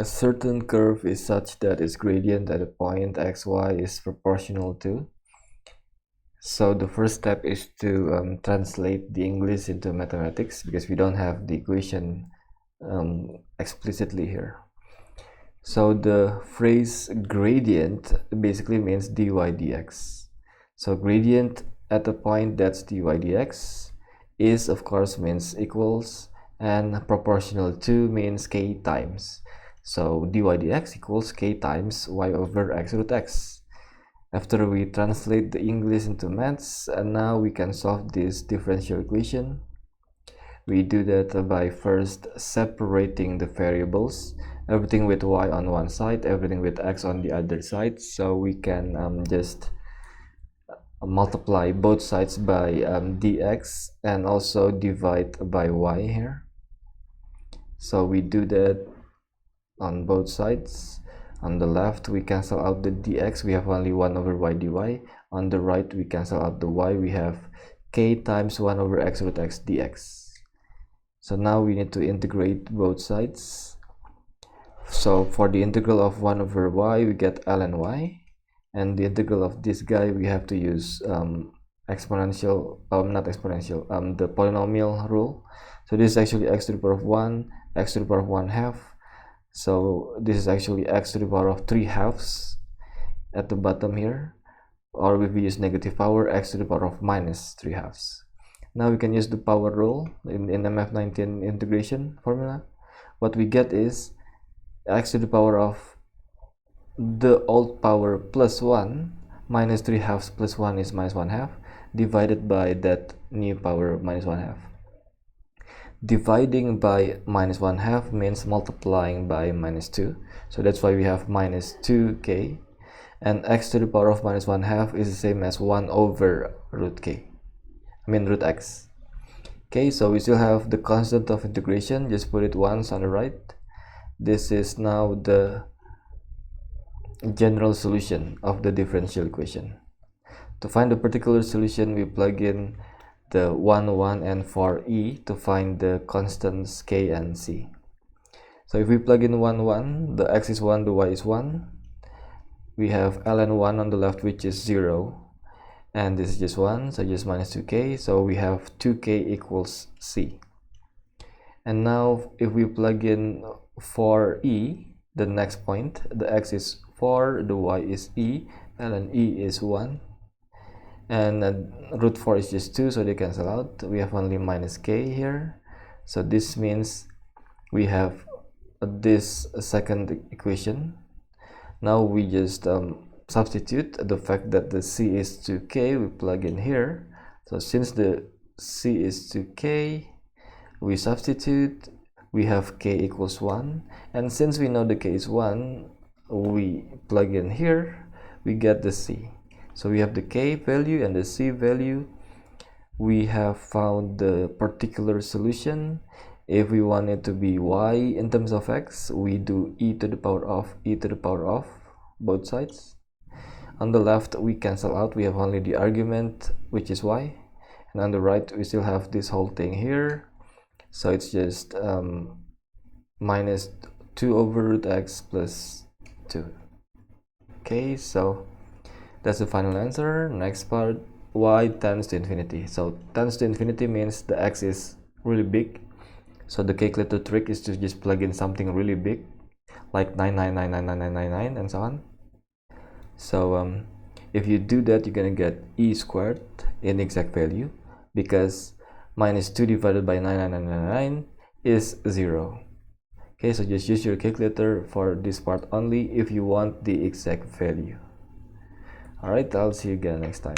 A certain curve is such that its gradient at a point xy is proportional to. So the first step is to translate the English into mathematics, because we don't have the equation explicitly here. So the phrase gradient basically means dy dx. So gradient at a point that's dy dx is, of course, means equals, and proportional to means k times. So dy dx equals k times y over x root x. After we translate the English into maths, and now we can solve this differential equation. We do that by first separating the variables, everything with y on one side, everything with x on the other side. So we can just multiply both sides by dx and also divide by y here. So we do that on both sides. On the left we cancel out the dx, we have only 1 over y dy. On the right we cancel out the y, we have k times 1 over x root x dx. So now we need to integrate both sides. So for the integral of 1 over y, we get ln y, and the integral of this guy, we have to use exponential, the polynomial rule. So this is actually x to the power of 1, x to the power of 1 half. So this is actually x to the power of 3 halves at the bottom here, or if we use negative power, x to the power of minus 3 halves. Now we can use the power rule in MF19 integration formula. What we get is x to the power of the old power plus 1 minus 3 halves plus 1 is minus 1 half, divided by that new power minus 1 half. Dividing by minus 1 half means multiplying by minus 2. So that's why we have minus 2k. And x to the power of minus 1 half is the same as 1 over root root x. Okay, so we still have the constant of integration. Just put it once on the right. This is now the general solution of the differential equation. To find the particular solution, we plug in the 1, 1 and 4e to find the constants k and c. So if we plug in 1, 1, the x is 1, the y is 1. We have ln 1 on the left, which is 0. And this is just 1, so just minus 2k. So we have 2k equals c. And now if we plug in 4e, the next point, the x is 4, the y is e, ln e is 1. And root 4 is just 2, so they cancel out. We have only minus k here. So this means we have this second equation. Now we just substitute the fact that the c is 2k, we plug in here. So since the c is 2k, we substitute, we have k equals 1. And since we know the k is 1, we plug in here, we get the c. So we have the k value and the c value. We have found the particular solution. If we want it to be y in terms of x, we do e to the power of both sides. On the left we cancel out, we have only the argument, which is y, and on the right we still have this whole thing here. So it's just minus 2 over root x plus 2. Okay, so that's the final answer. Next part, y tends to infinity. So tends to infinity means the x is really big. So the calculator trick is to just plug in something really big, like 9999999 and so on. So if you do that, you're gonna get e squared in exact value, because minus 2 divided by 99999 is 0. Okay, so just use your calculator for this part only if you want the exact value. Alright, I'll see you again next time.